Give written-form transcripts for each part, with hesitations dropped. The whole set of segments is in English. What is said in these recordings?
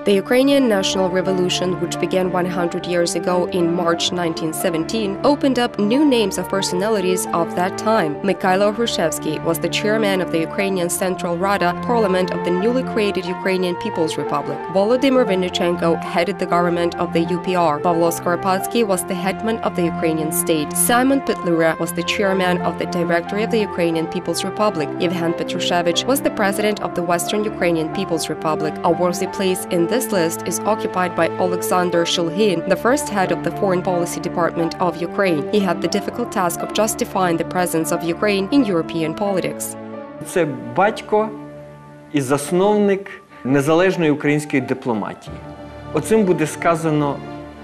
The Ukrainian National Revolution, which began 100 years ago in March 1917, opened up new names of personalities of that time. Mikhailo Hrushevsky was the chairman of the Ukrainian Central Rada, parliament of the newly created Ukrainian People's Republic. Volodymyr Vinnychenko headed the government of the UPR. Pavlo Skoropadsky was the hetman of the Ukrainian state. Simon Petlura was the chairman of the Directory of the Ukrainian People's Republic. Yevhen Petrushevich was the president of the Western Ukrainian People's Republic. A worthy place in this list is occupied by Oleksandr Shulhyn, the first head of the Foreign Policy Department of Ukraine. He had the difficult task of justifying the presence of Ukraine in European politics. Це батько і засновник незалежної української дипломатії. Оцим буде сказано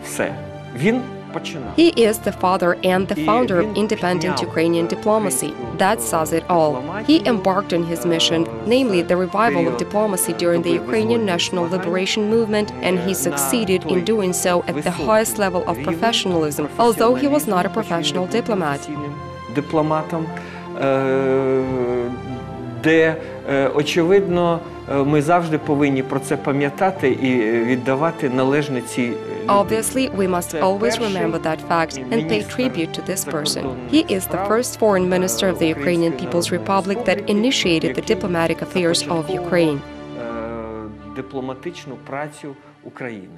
все. Він починав. He is the father and the founder of independent Ukrainian diplomacy. That says it all. He embarked on his mission, namely the revival of diplomacy during the Ukrainian national liberation movement, and he succeeded in doing so at the highest level of professionalism, although he was not a professional diplomat. Дипломатом, де, очевидно, ми завжди повинні про це пам'ятати і віддавати належне цій. Obviously, we must always remember that fact and pay tribute to this person. He is the first foreign minister of the Ukrainian People's Republic that initiated the diplomatic affairs of Ukraine. Дипломатичну працю України.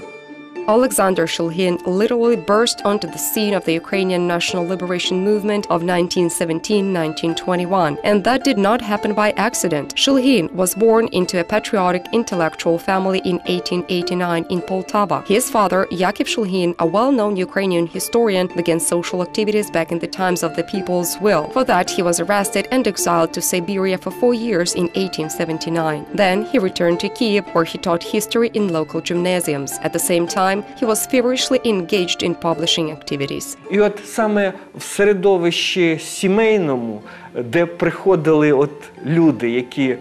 Oleksandr Shulhyn literally burst onto the scene of the Ukrainian national liberation movement of 1917-1921, and that did not happen by accident. Shulhyn was born into a patriotic intellectual family in 1889 in Poltava. His father, Yakov Shulhyn, a well-known Ukrainian historian, began social activities back in the times of the People's Will. For that, he was arrested and exiled to Siberia for 4 years in 1879. Then he returned to Kiev, where he taught history in local gymnasiums. At the same time, he was feverishly engaged in publishing activities. І от саме в середовищі сімейному, де приходили от люди, які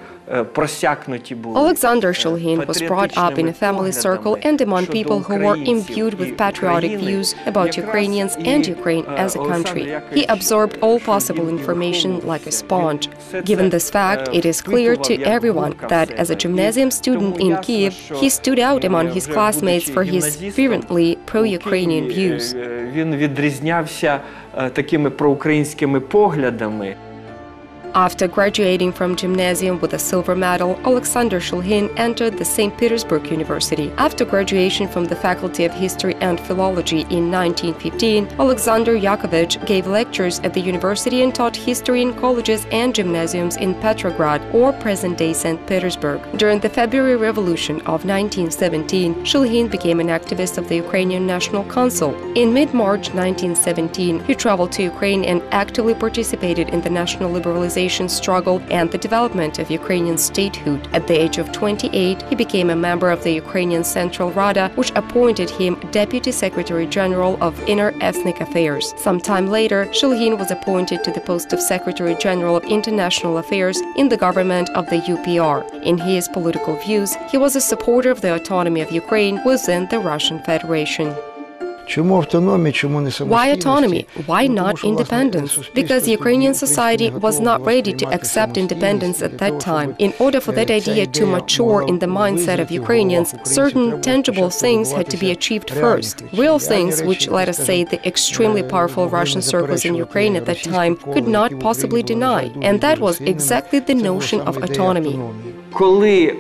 просякнуті були. Alexander Shulhyn was brought up in a family circle and among people who were imbued with patriotic views about Ukrainians and Ukraine as a country. He absorbed all possible information like a sponge. Given this fact, it is clear to everyone that as a gymnasium student in Kiev, he stood out among his classmates for his fervently pro-Ukrainian views. Він відрізнявся такими проукраїнськими поглядами. After graduating from gymnasium with a silver medal, Oleksandr Shulhyn entered the St. Petersburg University. After graduation from the Faculty of History and Philology in 1915, Alexander Yakovlevich gave lectures at the university and taught history in colleges and gymnasiums in Petrograd, or present-day St. Petersburg. During the February Revolution of 1917, Shulhyn became an activist of the Ukrainian National Council. In mid-March 1917, he traveled to Ukraine and actively participated in the national liberalization struggle and the development of Ukrainian statehood. At the age of 28, he became a member of the Ukrainian Central Rada, which appointed him Deputy Secretary General of Inner Ethnic Affairs. Sometime later, Shulhyn was appointed to the post of Secretary General of International Affairs in the government of the UPR. In his political views, he was a supporter of the autonomy of Ukraine within the Russian Federation. Why autonomy? Why not independence? Because the Ukrainian society was not ready to accept independence at that time. In order for that idea to mature in the mindset of Ukrainians, certain tangible things had to be achieved first. Real things which, let us say, the extremely powerful Russian circles in Ukraine at that time could not possibly deny. And that was exactly the notion of autonomy. Коли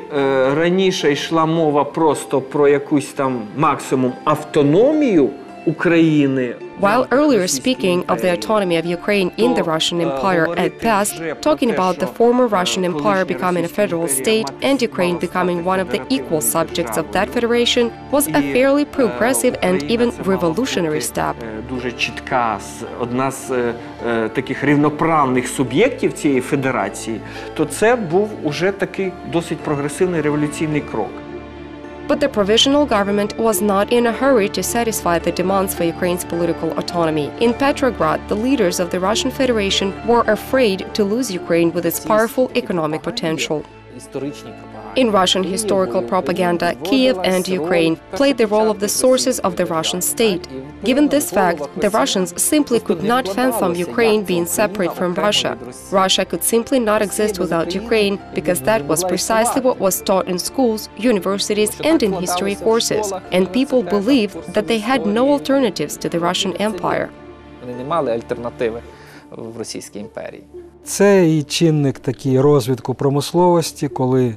раніше йшла мова просто про якусь там максимум автономію України, While earlier speaking of the autonomy of Ukraine in the Russian Empire at best, talking about the former Russian Empire becoming a federal state and Ukraine becoming one of the equal subjects of that federation was a fairly progressive and even revolutionary step. Дуже чітка, одна з таких рівноправних суб'єктів цієї федерації, то це був уже такий досить прогресивний революційний крок. But the provisional government was not in a hurry to satisfy the demands for Ukraine's political autonomy. In Petrograd, the leaders of the Russian Federation were afraid to lose Ukraine with its powerful economic potential. In Russian historical propaganda, Kiev and Ukraine played the role of the sources of the Russian state. Given this fact, the Russians simply could not fathom Ukraine being separate from Russia. Russia could simply not exist without Ukraine, because that was precisely what was taught in schools, universities, and in history courses, and people believed that they had no alternatives to the Russian Empire. Вони не мали альтернативи в Російській імперії. Це і чинник такий розвитку промисловості, коли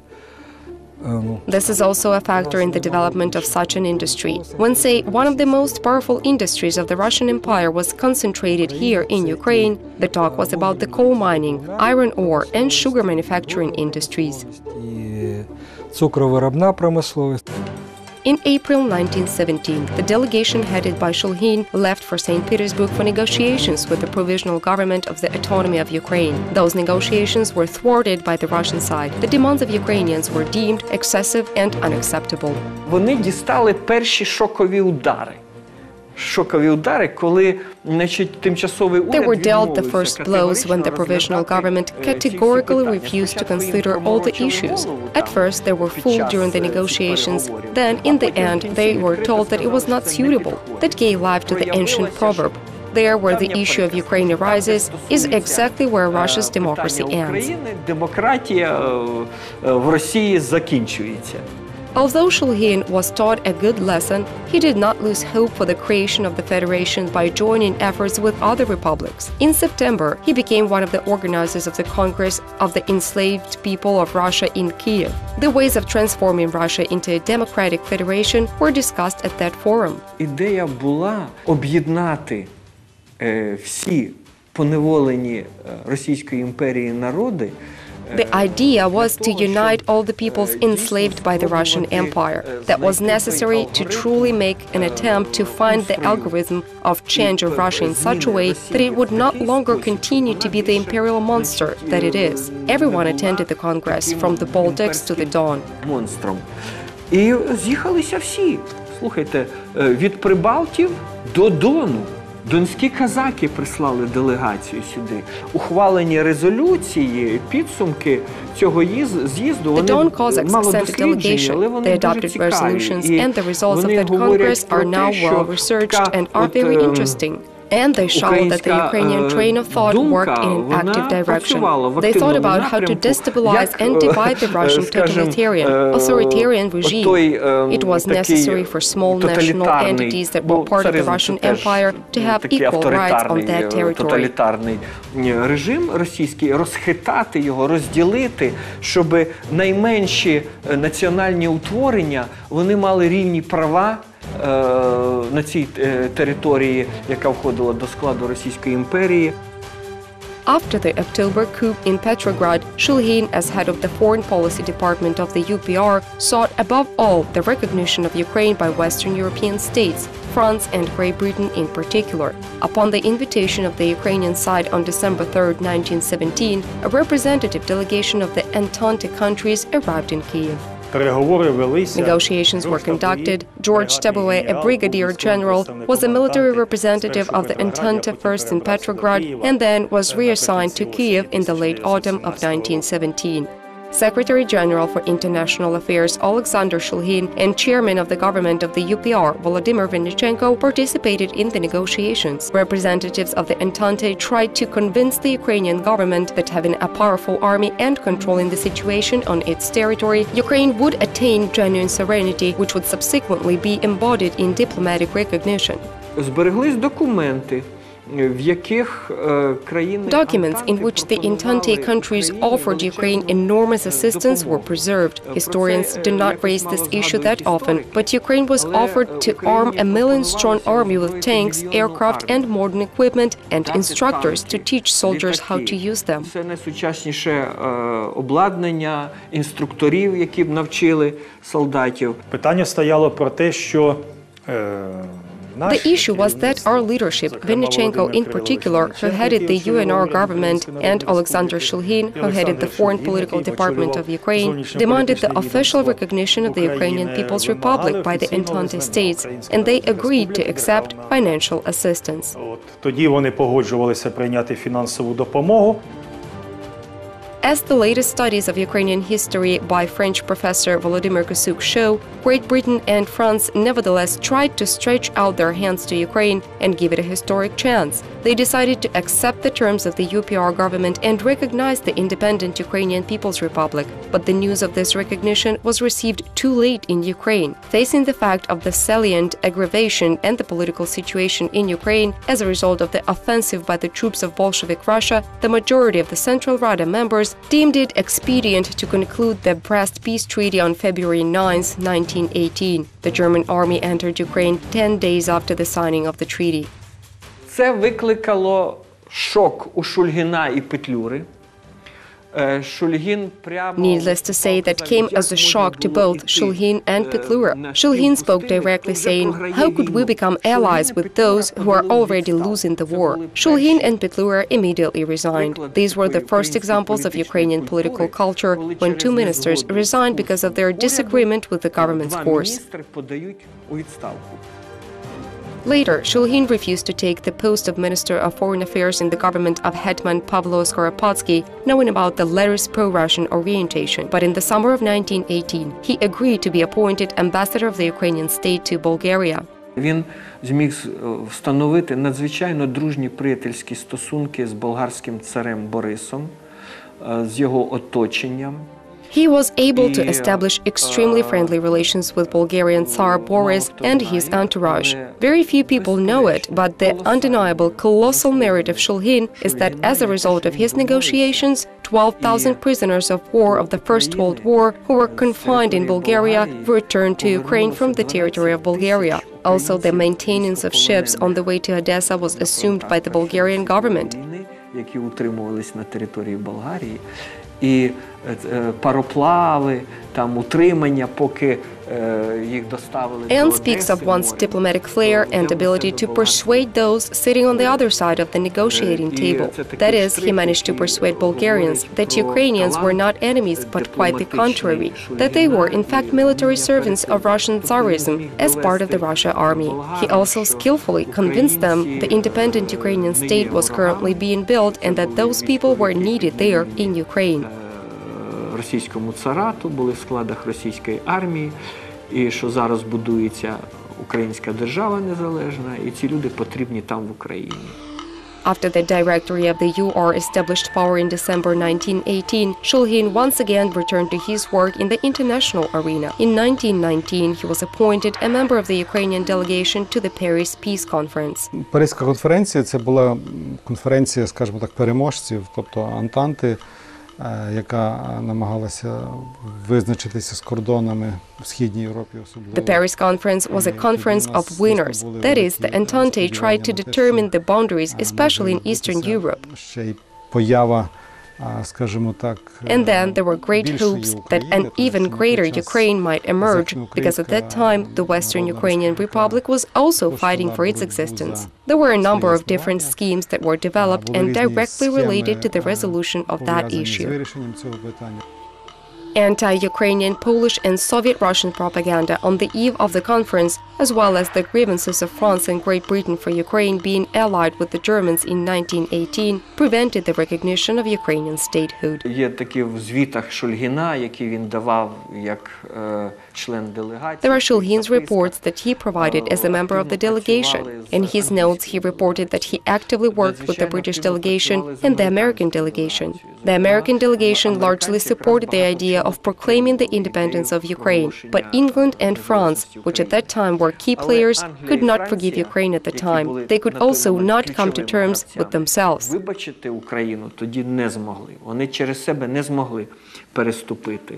This is also a factor in the development of such an industry. When, say, one of the most powerful industries of the Russian Empire was concentrated here in Ukraine, the talk was about the coal mining, iron ore and sugar manufacturing industries. і цукровиробна промисловість. In April 1917, the delegation headed by Shulhyn left for St. Petersburg for negotiations with the provisional government of the autonomy of Ukraine. Those negotiations were thwarted by the Russian side. The demands of Ukrainians were deemed excessive and unacceptable. Вони дістали перші шокові удари. Шокові удари, коли, тимчасовий уряд They were dealt the відмовився first blows when the provisional government categorically refused to consider all the issues. At first, they were fooled during the negotiations. Then, in the end, they were told that it was not suitable. That gave life to the ancient proverb. There, where the issue of Ukraine arises, is exactly where Russia's democracy ends. Демократія в Росії закінчується. Although Shulhyn was taught a good lesson, he did not lose hope for the creation of the federation by joining efforts with other republics. In September, he became one of the organizers of the Congress of the Enslaved People of Russia in Kiev. The ways of transforming Russia into a democratic federation were discussed at that forum. Ідея була об'єднати всі поневолені Російської імперії народи. The idea was to unite all the peoples enslaved by the Russian Empire. That was necessary to truly make an attempt to find the algorithm of change of Russia in such a way that it would not longer continue to be the imperial monster that it is. Everyone attended the Congress, from the Baltics to the Don. Монстром. І з'їхалися всі. Слухайте, від Прибалтів до Дону. Донські казаки прислали делегацію сюди. Ухвалені резолюції, підсумки цього з'їзду, вони мало досліджені, але вони дуже цікаві. And the results of that Congress are now well researched and are very interesting. And they show that the Ukrainian train of thought worked in an active direction. They thought about how to destabilize and divide the Russian totalitarian, authoritarian regime. It was necessary for small national entities that were part of the Russian Empire to have equal rights on that territory. Тоталітарний режим російський, розхитати його, розділити, щоб найменші національні утворення, вони мали рівні права на цій території, яка входила до складу Російської імперії. After the October coup in Petrograd, Shulhyn, as head of the Foreign Policy Department of the UPR, sought above all the recognition of Ukraine by Western European states, France and Great Britain in particular. Upon the invitation of the Ukrainian side on December 3, 1917, a representative delegation of the Entente countries arrived in Kiev. Negotiations were conducted. George Teboué, a brigadier general, was a military representative of the Entente first in Petrograd and then was reassigned to Kiev in the late autumn of 1917. Secretary General for International Affairs Oleksandr Shulhyn and Chairman of the government of the UPR Volodymyr Vinnychenko participated in the negotiations. Representatives of the Entente tried to convince the Ukrainian government that having a powerful army and controlling the situation on its territory, Ukraine would attain genuine sovereignty, which would subsequently be embodied in diplomatic recognition. Збереглись документи, в яких країни Documents in which the Entente countries offered Ukraine enormous assistance were preserved. Historians do not raise this issue that often, but Ukraine was offered to arm a 1 million-strong army with tanks, aircraft and modern equipment and instructors to teach soldiers how to use them. Це найсучасніше обладнання, інструкторів, які б навчили солдатів. Питання стояло про те, що The issue was that our leadership, Vinnychenko in particular, who headed the UNR government, and Oleksandr Shulhyn, who headed the Foreign Political Department of Ukraine, demanded the official recognition of the Ukrainian People's Republic by the Entente states, and they agreed to accept financial assistance. тоді вони погоджувалися прийняти фінансову допомогу. As the latest studies of Ukrainian history by French professor Volodymyr Kosyuk show, Great Britain and France nevertheless tried to stretch out their hands to Ukraine and give it a historic chance. They decided to accept the terms of the UPR government and recognize the independent Ukrainian People's Republic. But the news of this recognition was received too late in Ukraine. Facing the fact of the salient aggravation and the political situation in Ukraine as a result of the offensive by the troops of Bolshevik Russia, the majority of the Central Rada members deemed it expedient to conclude the Brest Peace Treaty on February 9, 1918. The German army entered Ukraine 10 days after the signing of the treaty. Це викликало шок у Шульгіна і Петлюри. Needless to say, that came as a shock to both Shulhyn and Petlura. Shulhyn spoke directly, saying, "How could we become allies with those who are already losing the war?" Shulhyn and Petlura immediately resigned. These were the first examples of Ukrainian political culture when two ministers resigned because of their disagreement with the government's course. Later, Shulhyn refused to take the post of Minister of Foreign Affairs in the government of Hetman Pavlo Skoropadsky, knowing about the letter's pro-Russian orientation. But in the summer of 1918, he agreed to be appointed ambassador of the Ukrainian state to Bulgaria. Він зміг встановити надзвичайно дружні приятельські стосунки з болгарським царем Борисом, з його оточенням. He was able to establish extremely friendly relations with Bulgarian Tsar Boris and his entourage. Very few people know it, but the undeniable colossal merit of Shulhyn is that as a result of his negotiations, 12,000 prisoners of war of the First World War who were confined in Bulgaria returned to Ukraine from the territory of Bulgaria. Also, the maintenance of ships on the way to Odessa was assumed by the Bulgarian government. Які утримувались на території Болгарії, і пароплави, там утримання, поки їх доставили до And Одеси. speaks of one's diplomatic flair and ability to persuade those sitting on the other side of the negotiating table. That is, he managed to persuade Bulgarians that Ukrainians were not enemies but quite the contrary, that they were in fact military servants of Russian Tsarism as part of the Russia army. He also skillfully convinced them the independent Ukrainian state was currently being built and that those people were needed there in Ukraine. Російському царату, були в складах російської армії, і що зараз будується українська держава незалежна, і ці люди потрібні там в Україні. After the directory of the UR established power in December 1918, Shulhyn once again returned to his work in the international arena. In 1919, he was appointed a member of the Ukrainian delegation to the Paris Peace Conference. Паризька конференція – це була конференція, скажімо так, переможців, тобто Антанти, яка намагалася визначитися з кордонами в Східній Європі особливо. The Paris Conference was a conference of winners. That is, the Entente tried to determine the boundaries, especially in Eastern Europe. Ще й поява, скажімо так, And then there were great hopes that an even greater Ukraine might emerge, because at that time the Western Ukrainian Republic was also fighting for its existence. There were a number of different schemes that were developed and directly related to the resolution of that issue. Anti-Ukrainian Polish and Soviet-Russian propaganda on the eve of the conference, as well as the grievances of France and Great Britain for Ukraine being allied with the Germans in 1918, prevented the recognition of Ukrainian statehood. Є такі в звітах Шульгіна, які він давав як член делегації. There are Shulhyn's reports that he provided as a member of the delegation. In his notes, he reported that he actively worked with the British delegation and the American delegation. The American delegation largely supported the idea of proclaiming the independence of Ukraine, but England and France, which at that time were key players, could not forgive Ukraine at the time. They could also not come to terms with themselves. Вибачити Україну тоді не змогли. Вони через себе не змогли переступити.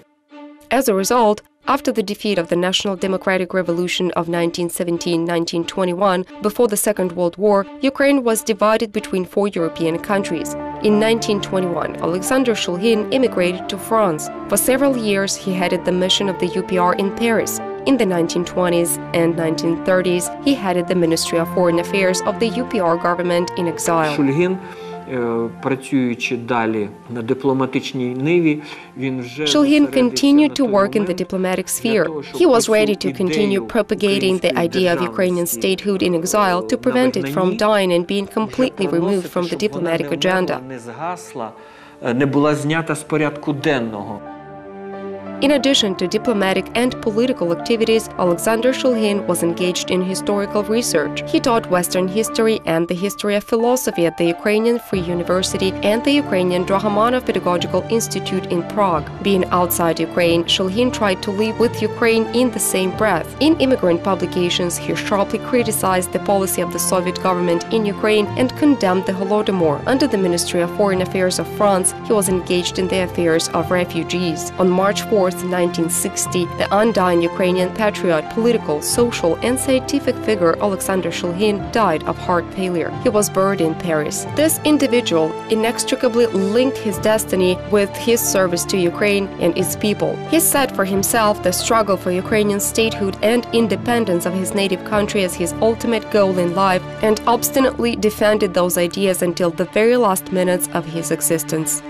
As a result, after the defeat of the National Democratic Revolution of 1917-1921, before the Second World War, Ukraine was divided between 4 European countries. In 1921, Oleksandr Shulhyn immigrated to France. For several years, he headed the mission of the UPR in Paris. In the 1920s and 1930s, he headed the Ministry of Foreign Affairs of the UPR government in exile. Шульгін працюючи далі на дипломатичній ниві, він вже Shulhyn continued to work in the diplomatic sphere. He was ready to continue propagating the idea of Ukrainian statehood in exile to prevent it from dying and being completely removed from the diplomatic agenda. Не згасла, не була знята з порядку денного. In addition to diplomatic and political activities, Oleksandr Shulhyn was engaged in historical research. He taught Western history and the history of philosophy at the Ukrainian Free University and the Ukrainian Drahomanov Pedagogical Institute in Prague. Being outside Ukraine, Shulhyn tried to live with Ukraine in the same breath. In immigrant publications, he sharply criticized the policy of the Soviet government in Ukraine and condemned the Holodomor. Under the Ministry of Foreign Affairs of France, he was engaged in the affairs of refugees. On March 4, 1960, the undying Ukrainian patriot, political, social, and scientific figure Oleksandr Shulhyn died of heart failure. He was buried in Paris. This individual inextricably linked his destiny with his service to Ukraine and its people. He set for himself the struggle for Ukrainian statehood and independence of his native country as his ultimate goal in life, and obstinately defended those ideas until the very last minutes of his existence.